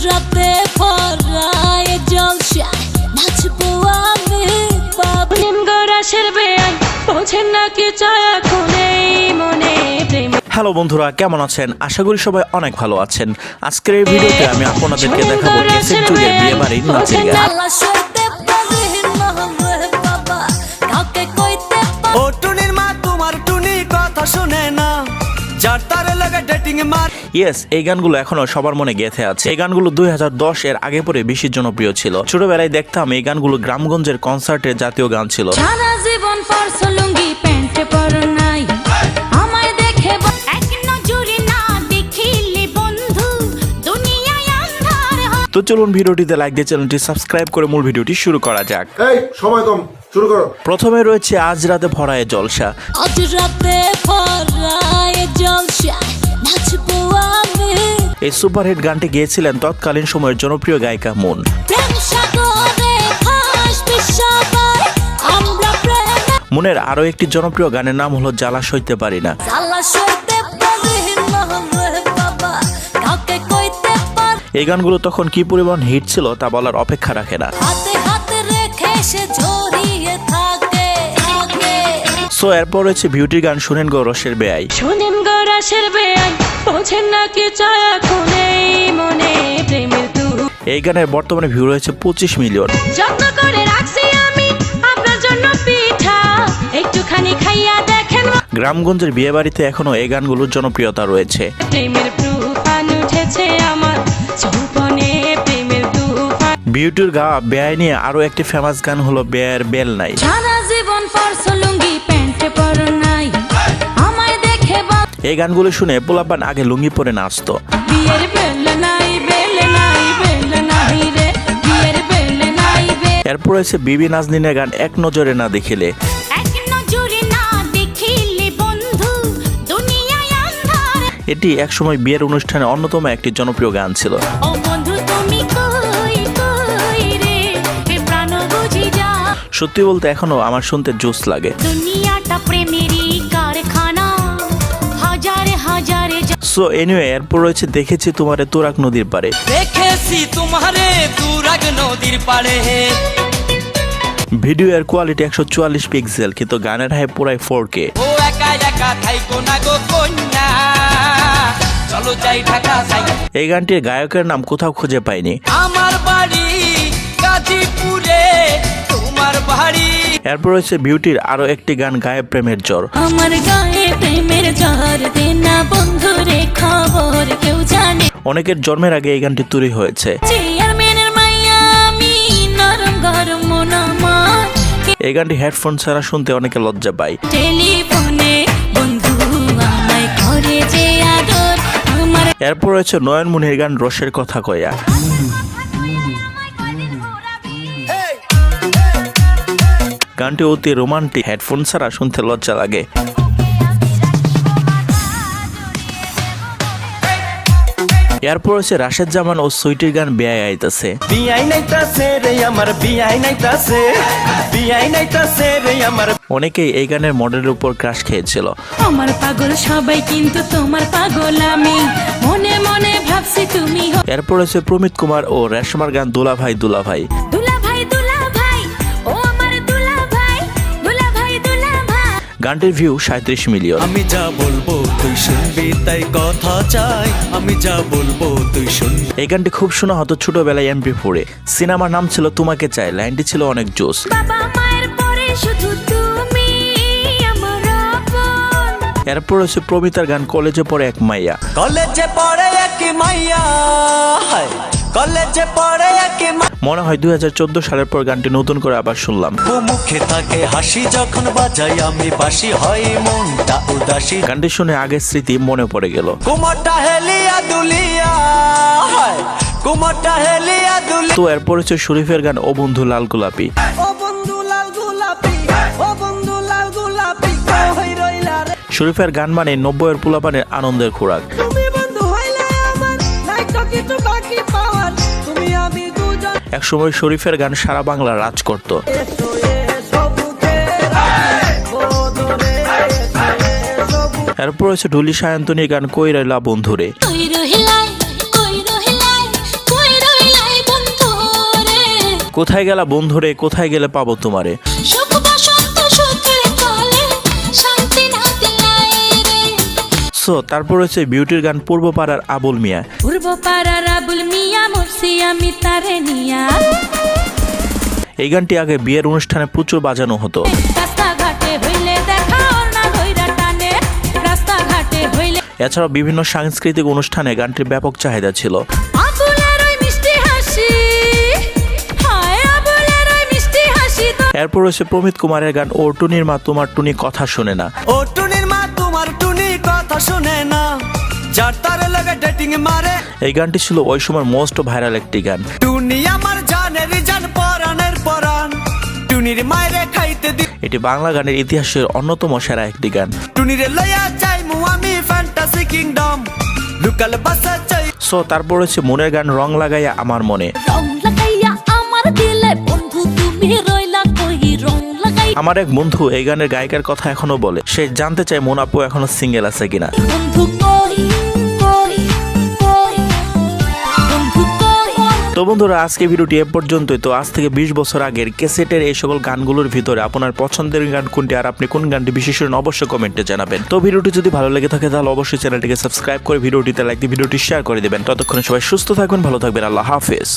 রাতে ফরায় জলসা নাচবো আমি বাবা নিম গরাশের বেআই বোঝেন না কি চায় কোনে মনে প্রেম। হ্যালো বন্ধুরা, কেমন আছেন? আশা করি সবাই অনেক ভালো আছেন। আজকের এই ভিডিওতে আমি আপনাদেরকে দেখাবো ক্যাসেট যুগের বিয়ে বাড়ির নাচের গান। ও টুনির মা তোমার টুনি কথা শুনে না, যার তারে লাগা ডেটিং মার। ইয়েস, এই গানগুলো এখনো সবার মনে গেঁথে আছে। এই গানগুলো 2010 এর আগে পরে বেশি জনপ্রিয় ছিল। ছোটবেলায় দেখতাম এই গানগুলো গ্রামগঞ্জের কনসার্টের জাতীয় গান ছিল। সারা জীবন পরছো লুঙ্গি প্যান্টে পরো নাই, আমায় দেখে এক নজরে না দেখিলে বন্ধু দুনিয়ায় আন্ধার হয়। তো চলুন ভিডিওটিতে লাইক দিয়ে চ্যানেলটি সাবস্ক্রাইব করে মূল ভিডিওটি শুরু করা যাক। এই সময় কম, শুরু করো। প্রথমে রয়েছে আজ রাতে ভরায় জলসা। আজ রাতে ফরায় জলসা নাচবো আমি। এই সুপারহিট গানটি গেয়েছিলেন তৎকালীন সময়ের জনপ্রিয় গায়িকা মুন। প্রেম সাগরে ভাসবে সবাই, আমরা প্রেমে মুনের আরো একটি জনপ্রিয় গানের নাম হলো জ্বালা সইতে পারি না। জ্বালা সইতে পারি না রে বাবা, কাউকে কইতে পারি। এই গানগুলো তখন কি পরিমাণ হিট ছিল তা বলার অপেক্ষা রাখে না। হাতে হাতে রেখে সে জড়িয়ে থাকে। সো এরপর রয়েছে বিউটির গান শুনেন গো রসের বেআই। শুনেন গো রসের বেআই বোঝেন না কি চায় কোনে মনে প্রেমের তু। এই গানের বর্তমানে ভিউ রয়েছে 25 মিলিয়ন। যত্ন করে রাখছি আমি আপনার জন্য পিঠা, একটুখানি খাইয়া দেখেন। গ্রামগঞ্জের বিয়ে বাড়িতে এখনো এই গানগুলোর জনপ্রিয়তা রয়েছে। প্রেমের তুফান উঠেছে আমার যৌবনে, প্রেমের তুফান। বিউটির গাওয়া বেআই নিয়ে আরো একটি ফেমাস গান হলো বেয়ের বেল নাই। সারা জীবন পরছো লুঙ্গি প্যান্টে পরো নাই, আমায় দেখে এই গানগুলো শুনে পোলাপান আগে লুঙ্গি পরে নাচতো। বিয়ের বেল নাই বেল নাই বেল নাই রে, বিয়ের বেল নাই বেল। এরপর রয়েছে বিবি নাজনীনের গান এক নজরে না দেখিলে। এক নজরে না দেখিলে বন্ধু দুনিয়ায় আন্ধার। এটি একসময় বিয়ের অনুষ্ঠানে অন্যতম একটি জনপ্রিয় গান ছিল। ও বন্ধু তুমি কই কই রে, এ প্রাণ বুঝি যা। সত্যি বলতে এখনো আমার শুনতে জোস লাগে। দুনিয়াটা প্রেমেরই কারখানা, হাজারে হাজারে সো এনিওয়ে, এরপর রয়েছে দেখেছি তোমারে তুরাগ নদীর পারে। দেখেছি তোমারে তুরাগ নদীর পাড়ে। ভিডিও এর কোয়ালিটি 144 পিক্সেল, কিন্তু গানের হাই পুরাই 4K। ও একা একা থাইকো না গো কন্যা, চলো যাই ঢাকা যাই। এই গানটির গায়কের নাম কোথাও খুঁজে পাইনি। আমার বাড়ি গাজীপুরে, তোমার বাড়ি। এরপর রয়েছে বিউটির আরো একটি গান গায়ে প্রেমের জ্বর। আমার গায়ে প্রেমের জ্বর দে না বন্ধু রে, খবর কেউ জানে। অনেকের জন্মের আগে এই গানটি তৈরি হয়েছে। চেয়ারম্যানের মাইয়া আমি, নরম গরম মন আমার। এই গানটি হেডফোন ছাড়া শুনতে অনেকে লজ্জা পায়। টেলিফোনে বন্ধু আমায় করে যে আদর আমার। এরপর রয়েছে নয়ন মুনির গান রসের কথা কয়া। গানটি অতি রোমান্টিক, হেডফোন ছাড়া শুনতে লজ্জা লাগে। এরপর রয়েছে রাশেদ জামান ও সুইটির গান বেয়াই আইতাছে। বিয়াই নাইতাছে রে আমার, বিয়াই নাইতাছে, বিয়াই নাইতাছে রে আমার। অনেকেই এই গানের মডেলের উপর ক্রাশ খেয়েছিল। আমার পাগল সবাই কিন্তু তোমার পাগল আমি, মনে মনে ভাবছি তুমি হো। এরপর রয়েছে প্রমিত কুমার ও রেশমার গান দুলা ভাই দুলা ভাই। দুলা ভাই দুলা ভাই, ও আমার দুলা ভাই, দুলা ভাই দুলা ভাই। গানটির ভিউ 37 মিলিয়ন। আমি যা বলবো তুই শুনবি, তাই কথা চাই। আমি যা বলবো তুই শুনবি। এই গানটি খুব শোনা হতো ছোটবেলায় MP4 এ। সিনেমার নাম ছিল তোমাকে চাই। লাইনটি ছিল অনেক জোস। বাবা মায়ের পরে শুধু তুমি আমার আপন। এরপর রয়েছে প্রমিতার গান কলেজে পড়ে এক মাইয়া। কলেজে পড়ে এক মাইয়া, কলেজে পড়ে এক মাইয়া। মনে হয় 2014 সালের পর গানটি নতুন করে আবার শুনলাম। মুখে থাকে হাসি, যখন বাজাই আমি বাঁশি হয় মনটা উদাসী। গানটি শুনে আগের স্মৃতি মনে পড়ে গেল। কুমারটা হেলিয়া দুলিয়া, কুমারটা হেলিয়া দুলিয়া। তো এরপর হচ্ছে শরীফের গান ও বন্ধু লাল গোলাপি। ও বন্ধু লাল গোলাপি, ও বন্ধু লাল গোলাপি, কই রইলা রে। শরীফের গান মানে 90-এর পোলাপানের আনন্দের খোরাক। তুমি বন্ধু হইলে আমার, নাই তো কিছু বাকি পাওয়ার। তুমি আমি দুজন একসময় শরীফের গান সারা বাংলা রাজ করত। এরপর হচ্ছে ঢুলি সায়ন্তনী গান কই রইলা বন্ধুরে। কই রহিলাই কই রহিলাই কই কোথায় গেলা বন্ধুরে, কোথায় গেলে পাবো তোমারে। সুখ বসন্ত সুখের কলে শান্তি না দিলাই রে। সো তারপর হচ্ছে বিউটির গান পূর্বপাড়ার আবুল মিয়া। পূর্ব পাড়ার আবুল মিয়া মরছি আমি তারে নিয়া। এই গানটি আগে বিয়ের অনুষ্ঠানে প্রচুর বাজানো হতো। রাস্তাঘাটে হইলে দেখা না ধইরা টানে, রাস্তাঘাটে হইলে এছাড়াও বিভিন্ন সাংস্কৃতিক অনুষ্ঠানে গানটির ব্যাপক চাহিদা ছিল। আবুলের ওই মিষ্টি হাসি, হায় আবুলের ওই মিষ্টি হাসি তো। এরপর হচ্ছে প্রমিত কুমারের গান ও টুনির মা তোমার টুনি কথা শোনে না। ও টুনির মা তোমার টুনি কথা শুনে না, যার তারে লাগে ডেটিং মারে। এই গানটি ছিল ওই সময় মোস্ট ভাইরাল একটি গান। টুনি আমার জানের জান পরানের পরান, টুনির মায়েরে খাইতে দি। এটি বাংলা গানের ইতিহাসের অন্যতম সেরা একটি গান। টুনিরে লইয়া যাইমু আমি ফ্যান্টাসি কিংডম, লোকাল বাসা চাই। সো তারপর হচ্ছে মনের গান রং লাগাইয়া আমার মনে। রং লাগাইয়া আমার দিলে বন্ধু তুমি রইলা কই, রং লাগাই আমার এক বন্ধু এই গানের গায়িকার কথা এখনো বলে, সে জানতে চায় মন আপু এখনো সিঙ্গেল আছে কিনা। বন্ধু কই কই কই, বন্ধু কই। তো বন্ধুরা আজকে ভিডিওটি এ পর্যন্তই। তো আজ থেকে 20 বছর আগের ক্যাসেটের এই সকল গানগুলোর ভিতরে আপনার পছন্দের গান কোনটি আর আপনি কোন গানটি বিশেষ করে অবশ্যই কমেন্টে জানাবেন। তো ভিডিওটি যদি ভালো লেগে থাকে তাহলে অবশ্যই চ্যানেলটিকে সাবস্ক্রাইব করে ভিডিওটিতে লাইক দিয়ে ভিডিওটি শেয়ার করে দেবেন। ততক্ষণে সবাই সুস্থ থাকবেন, ভালো থাকবেন, আল্লাহ হাফেজ।